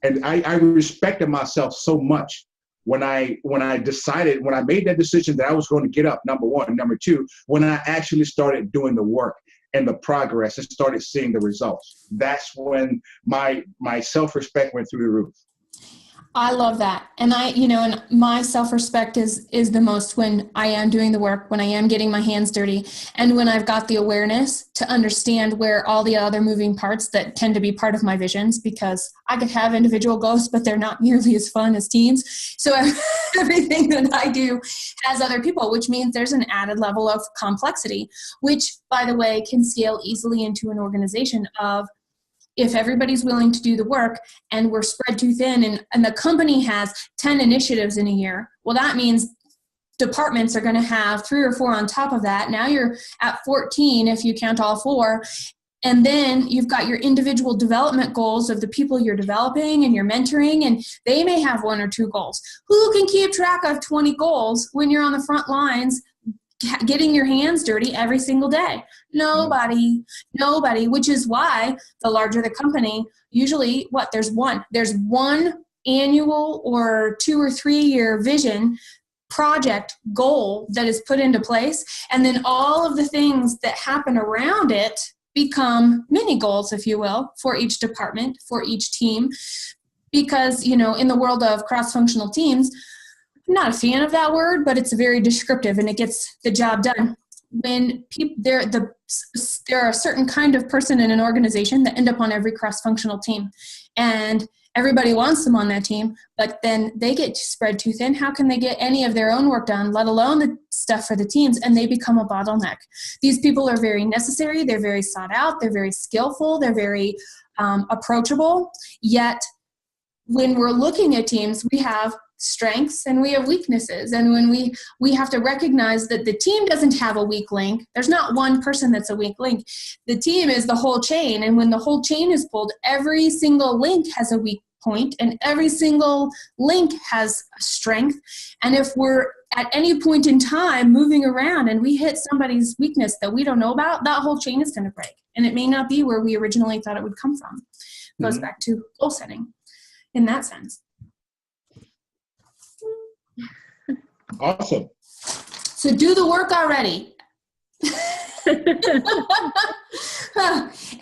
and I respected myself so much when I made that decision that I was going to get up, number one. Number two, when I actually started doing the work and the progress and started seeing the results. That's when my self-respect went through the roof. I love that. And and my self-respect is the most when I am doing the work, when I am getting my hands dirty, and when I've got the awareness to understand where all the other moving parts that tend to be part of my visions, because I could have individual goals, but they're not nearly as fun as teams. So everything that I do has other people, which means there's an added level of complexity, which, by the way, can scale easily into an organization of, if everybody's willing to do the work and we're spread too thin and the company has 10 initiatives in a year, well, that means departments are going to have 3 or 4 on top of that. Now you're at 14 if you count all 4. And then you've got your individual development goals of the people you're developing and you're mentoring, and they may have 1 or 2 goals. Who can keep track of 20 goals when you're on the front lines getting your hands dirty every single day? Nobody, which is why the larger the company, usually there's one annual or 2 or 3 year vision project goal that is put into place. And then all of the things that happen around it become mini goals, if you will, for each department, for each team. Because, in the world of cross-functional teams, I'm not a fan of that word, but it's very descriptive and it gets the job done. When there are a certain kind of person in an organization that end up on every cross-functional team, and everybody wants them on that team, but then they get spread too thin. How can they get any of their own work done, let alone the stuff for the teams? And they become a bottleneck. These people are very necessary. They're very sought out. They're very skillful. They're very approachable. Yet when we're looking at teams, we have strengths and we have weaknesses. And when we have to recognize that the team doesn't have a weak link. There's not one person that's a weak link. The team is the whole chain. And when the whole chain is pulled, every single link has a weak point and every single link has a strength. And if we're at any point in time moving around and we hit somebody's weakness that we don't know about, that whole chain is going to break. And it may not be where we originally thought it would come from. It goes back to goal setting in that sense. Awesome. So do the work already.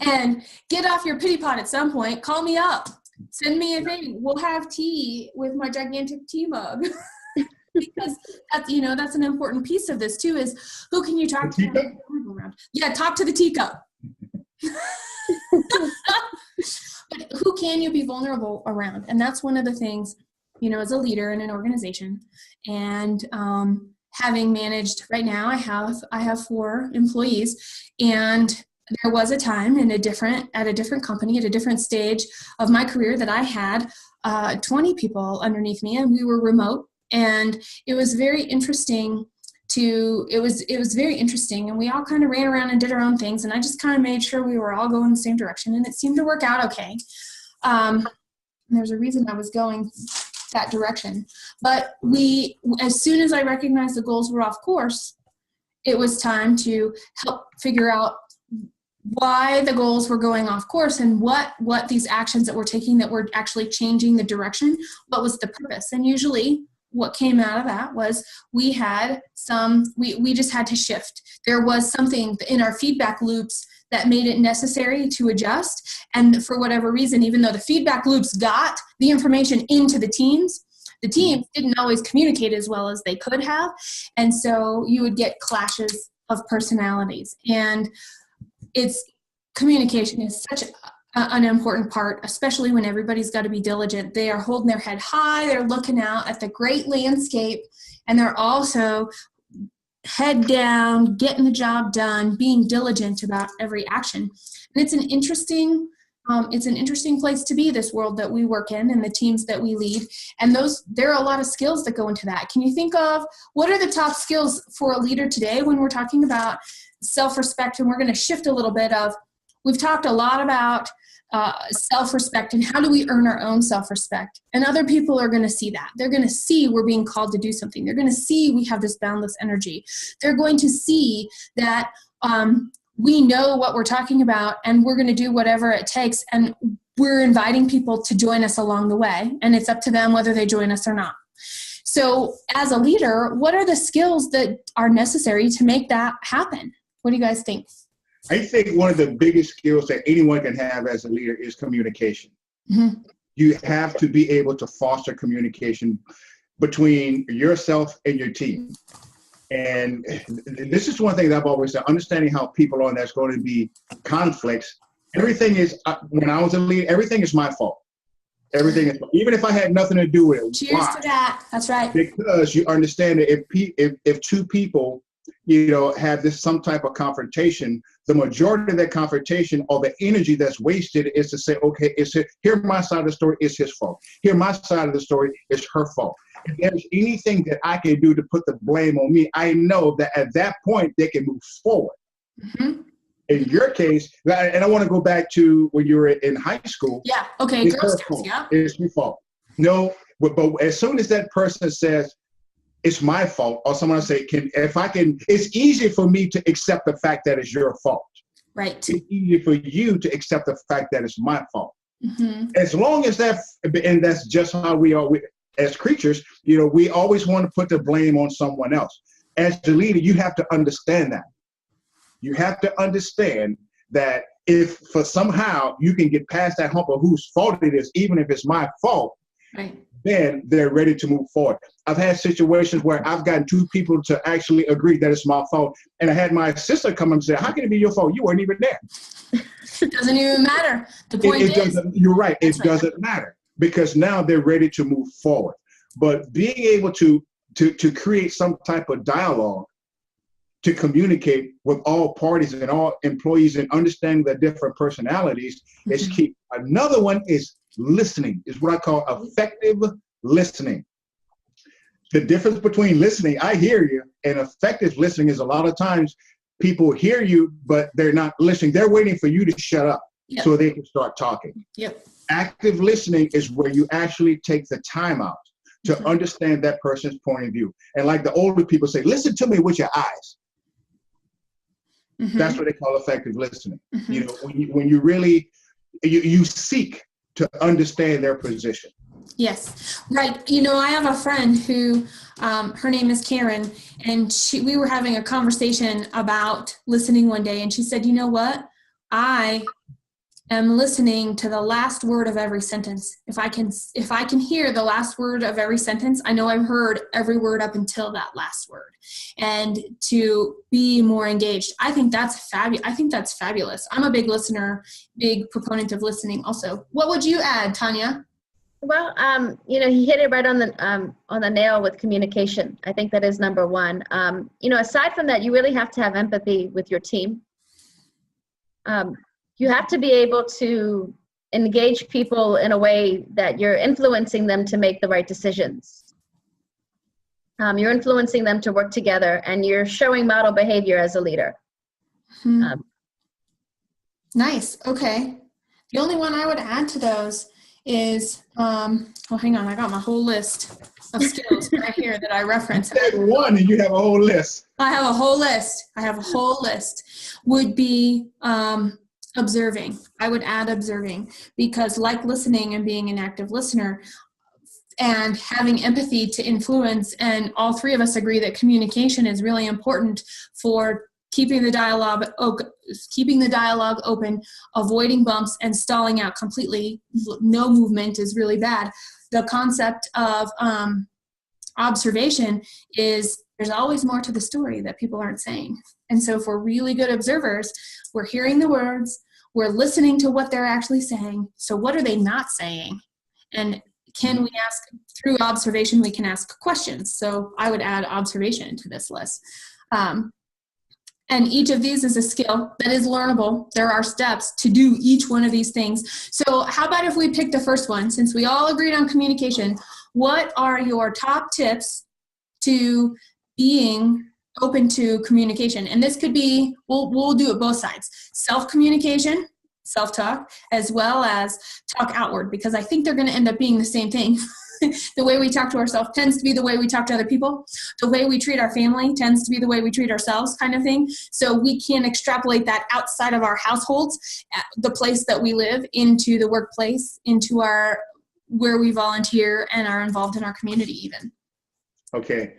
And get off your pity pot at some point. Call me up. Send me a thing. We'll have tea with my gigantic tea mug. Because that's an important piece of this too, is who can you talk to? Yeah, talk to the teacup. But who can you be vulnerable around? And that's one of the things, as a leader in an organization, and having managed right now, I have 4 employees, and there was a time at a different company at a different stage of my career that I had 20 people underneath me, and we were remote, and it was very interesting. It was very interesting, and we all kind of ran around and did our own things, and I just kind of made sure we were all going the same direction, and it seemed to work out okay. And there's a reason I was going that direction. But as soon as I recognized the goals were off course, it was time to help figure out why the goals were going off course and what these actions that we're taking that were actually changing the direction, what was the purpose. And usually what came out of that was we just had to shift. There was something in our feedback loops that made it necessary to adjust. And for whatever reason, even though the feedback loops got the information into the teams didn't always communicate as well as they could have. And so you would get clashes of personalities. And communication is such an important part, especially when everybody's got to be diligent. They are holding their head high. They're looking out at the great landscape, and they're also head down, getting the job done, being diligent about every action. And it's an interesting place to be, this world that we work in and the teams that we lead. And there are a lot of skills that go into that. Can you think of what are the top skills for a leader today when we're talking about self-respect? And we're going to shift a little bit of we've talked a lot about self-respect and how do we earn our own self-respect. And other people are going to see that. They're going to see we're being called to do something. They're going to see we have this boundless energy. They're going to see that we know what we're talking about and we're going to do whatever it takes. And we're inviting people to join us along the way. And it's up to them whether they join us or not. So as a leader, what are the skills that are necessary to make that happen? What do you guys think? I think one of the biggest skills that anyone can have as a leader is communication. Mm-hmm. You have to be able to foster communication between yourself and your team. And this is one thing that I've always said, understanding how people are, there's going to be conflicts. Everything is, when I was a leader, everything is my fault. Everything is, even if I had nothing to do with it. Cheers to that. That's right. Because you understand that if two people, have this some type of confrontation, the majority of that confrontation or the energy that's wasted is to say, okay, here my side of the story is his fault. Here my side of the story is her fault. If there's anything that I can do to put the blame on me, I know that at that point they can move forward. Mm-hmm. In your case, and I want to go back to when you were in high school. Yeah. Okay. It's Girl her Scouts. fault. Yeah. It's your fault. No, but as soon as that person says, it's my fault, or someone say, it's easy for me to accept the fact that it's your fault. Right. It's easy for you to accept the fact that it's my fault. Mm-hmm. As long as and that's just how we are as creatures, we always want to put the blame on someone else. As the leader, you have to understand that. You have to understand that if for somehow you can get past that hump of whose fault it is, even if it's my fault, right, then they're ready to move forward. I've had situations where I've gotten two people to actually agree that it's my fault. And I had my sister come and say, how can it be your fault? You weren't even there. It doesn't even matter. The point is. You're right. It doesn't matter because now they're ready to move forward. But being able to create some type of dialogue to communicate with all parties and all employees and understanding their different personalities is key. Another one is listening, is what I call effective listening. The difference between listening, I hear you, and effective listening is a lot of times people hear you, but they're not listening. They're waiting for you to shut up so they can start talking. Yep. Active listening is where you actually take the time out to understand that person's point of view. And like the older people say, listen to me with your eyes. That's what they call effective listening. When you really, you seek to understand their position. Yes, right. I have a friend who, her name is Karen, and we were having a conversation about listening one day, and she said, you know what? I am listening to the last word of every sentence. If I can hear the last word of every sentence, I know I've heard every word up until that last word, and to be more engaged. I think that's fabulous. I'm a big listener, big proponent of listening also. What would you add, Tanya? Well, he hit it right on the nail with communication. I think that is number one. Aside from that, you really have to have empathy with your team. You have to be able to engage people in a way that you're influencing them to make the right decisions. You're influencing them to work together, and you're showing model behavior as a leader. Nice. Okay. The only one I would add to those is, hang on, I got my whole list of skills right here that I reference. One, and you have a whole list. I have a whole list. Would be observing. I would add observing, because like listening and being an active listener and having empathy to influence, and all three of us agree that communication is really important for keeping the dialogue open, avoiding bumps, and stalling out completely. No movement is really bad. The concept of observation is there's always more to the story that people aren't saying. And so if we're really good observers, we're hearing the words, we're listening to what they're actually saying. So what are they not saying? And can we ask, through observation, we can ask questions. So I would add observation to this list. And each of these is a skill that is learnable. There are steps to do each one of these things. So how about if we pick the first one? Since we all agreed on communication, what are your top tips to being open to communication. And this could be, we'll do it both sides. Self-communication, self-talk, as well as talk outward, because I think they're going to end up being the same thing. The way we talk to ourselves tends to be the way we talk to other people. The way we treat our family tends to be the way we treat ourselves, kind of thing. So we can extrapolate that outside of our households, the place that we live, into the workplace, into where we volunteer and are involved in our community even. Okay.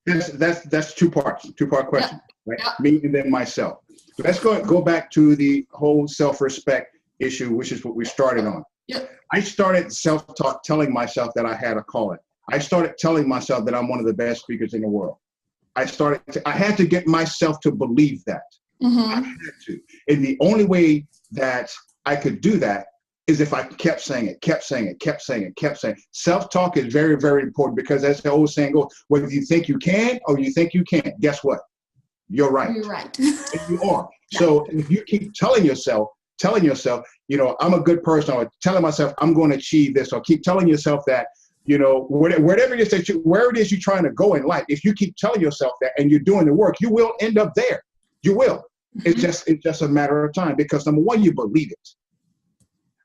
That's two-part question, right? Yep. Me and then myself. So let's go back to the whole self-respect issue, which is what we started on. Yep. I started self-talk telling myself that I had a calling. I started telling myself that I'm one of the best speakers in the world. I had to get myself to believe that. Mm-hmm. I had to. And the only way that I could do that is if I kept saying it. Self-talk is very, very important, because as the old saying goes, whether you think you can or you think you can't, guess what? You're right. You're right. And you are. Yeah. So if you keep telling yourself, I'm a good person, or telling myself I'm going to achieve this, or keep telling yourself that, wherever it is where it is you're trying to go in life, if you keep telling yourself that and you're doing the work, you will end up there. You will. Mm-hmm. It's just a matter of time, because number one, you believe it.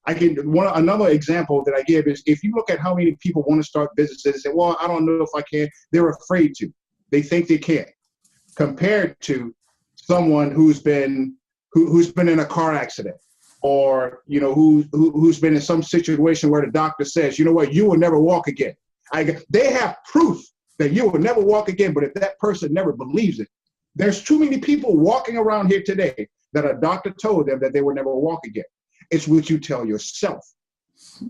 Another example that I give is, if you look at how many people want to start businesses and say, well, I don't know if I can, they're afraid to. They think they can't. Compared to someone who's been in a car accident, or who's been in some situation where the doctor says, you know what, you will never walk again. They have proof that you will never walk again, but if that person never believes it, there's too many people walking around here today that a doctor told them that they will never walk again. It's what you tell yourself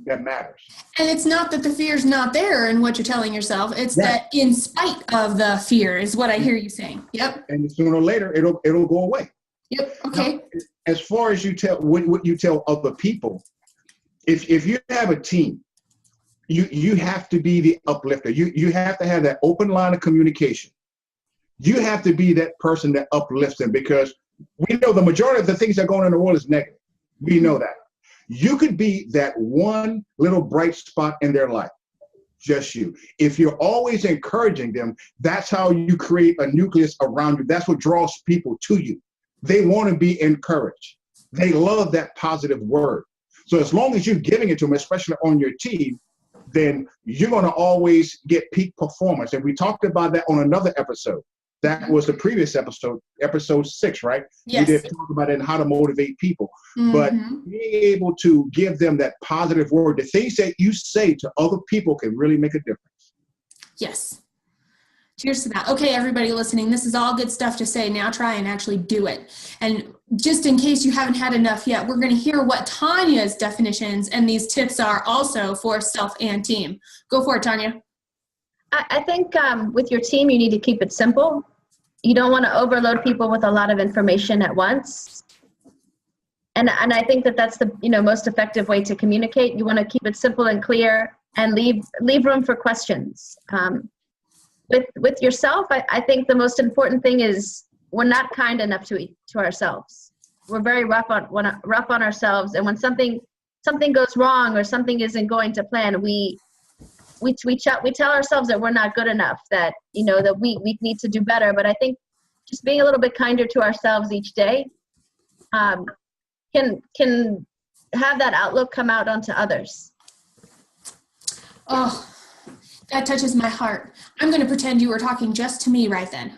that matters. And it's not that the fear's not there in what you're telling yourself. It's right. That in spite of the fear is what I hear you saying. Yep. And sooner or later, it'll go away. Yep. Okay. Now, as far as what you tell other people, if you have a team, you have to be the uplifter. You have to have that open line of communication. You have to be that person that uplifts them, because we know the majority of the things that are going on in the world is negative. We know that. You could be that one little bright spot in their life, just you. If you're always encouraging them, that's how you create a nucleus around you. That's what draws people to you. They want to be encouraged. They love that positive word. So as long as you're giving it to them, especially on your team, then you're going to always get peak performance. And we talked about that on another episode. That was the previous episode 6, right? Yes. We did talk about it and how to motivate people. Mm-hmm. But being able to give them that positive word, the things that you say to other people can really make a difference. Yes. Cheers to that. Okay, everybody listening, this is all good stuff to say. Now try and actually do it. And just in case you haven't had enough yet, we're going to hear what Tanya's definitions and these tips are also for self and team. Go for it, Tanya. I think with your team, you need to keep it simple. You don't want to overload people with a lot of information at once. And I think that's the most effective way to communicate. You want to keep it simple and clear, and leave room for questions. With yourself, I think the most important thing is we're not kind enough to ourselves. We're very rough on ourselves, and when something goes wrong or something isn't going to plan, we tell ourselves that we're not good enough, that that we need to do better. But I think just being a little bit kinder to ourselves each day can have that outlook come out onto others. Oh, that touches my heart. I'm going to pretend you were talking just to me right then.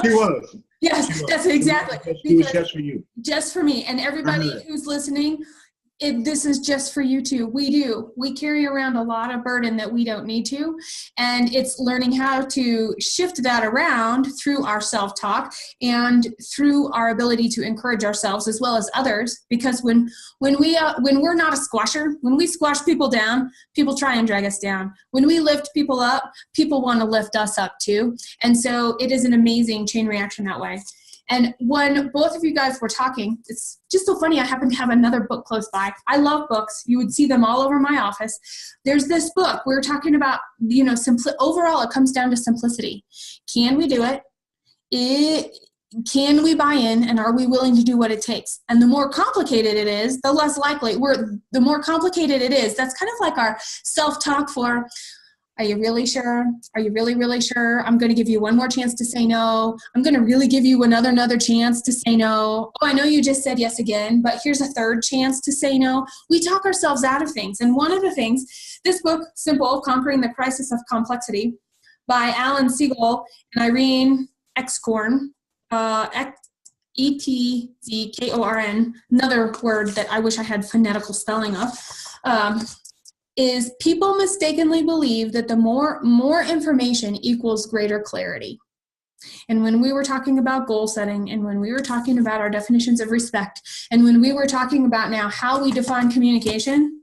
She was. Yes, that's exactly. It was just for you. Just for me. And everybody who's listening, this is just for you too. We carry around a lot of burden that we don't need to. And it's learning how to shift that around through our self-talk and through our ability to encourage ourselves as well as others. Because when we're not a squasher, when we squash people down, people try and drag us down. When we lift people up, people want to lift us up too. And so it is an amazing chain reaction that way. And when both of you guys were talking, it's just so funny. I happen to have another book close by. I love books. You would see them all over my office. There's this book. We were talking about, overall, it comes down to simplicity. Can we do it? Can we buy in? And are we willing to do what it takes? And the more complicated it is, the less likely the more complicated it is. That's kind of like our self-talk for, Are you really sure? Are you really, really sure? I'm going to give you one more chance to say no. I'm going to really give you another chance to say no. Oh, I know you just said yes again, but here's a third chance to say no. We talk ourselves out of things. And one of the things, this book, Simple, Conquering the Crisis of Complexity, by Alan Siegel and Irene Exkorn, Etzkorn, another word that I wish I had phonetical spelling of, is people mistakenly believe that the more information equals greater clarity. And when we were talking about goal setting, and when we were talking about our definitions of respect, and when we were talking about now how we define communication,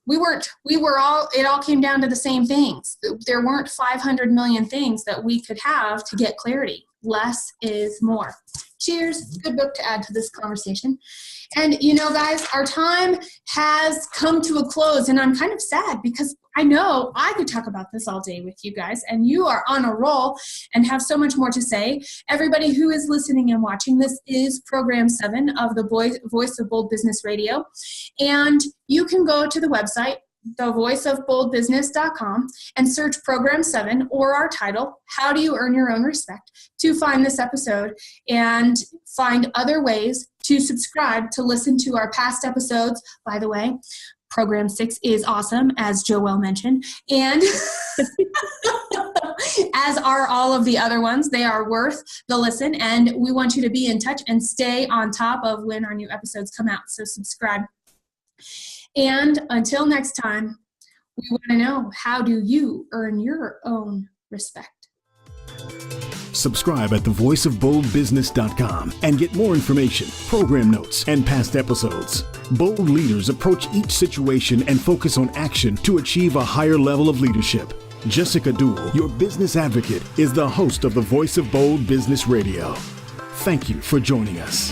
it all came down to the same things. There weren't 500 million things that we could have to get clarity. Less is more. Cheers. Good book to add to this conversation. And guys, our time has come to a close, and I'm kind of sad because I know I could talk about this all day with you guys, and you are on a roll and have so much more to say. Everybody who is listening and watching, this is Program 7 of the Voice of Bold Business Radio, and you can go to the website, thevoiceofboldbusiness.com, and search Program 7 or our title, How Do You Earn Your Own Respect, to find this episode and find other ways to subscribe to listen to our past episodes. By the way, Program 6 is awesome, as Dewell mentioned, and as are all of the other ones. They are worth the listen, and we want you to be in touch and stay on top of when our new episodes come out, so subscribe. And until next time, we want to know, how do you earn your own respect? Subscribe at thevoiceofboldbusiness.com and get more information, program notes, and past episodes. Bold leaders approach each situation and focus on action to achieve a higher level of leadership. Jessica Dewell, your business advocate, is the host of the Voice of Bold Business Radio. Thank you for joining us.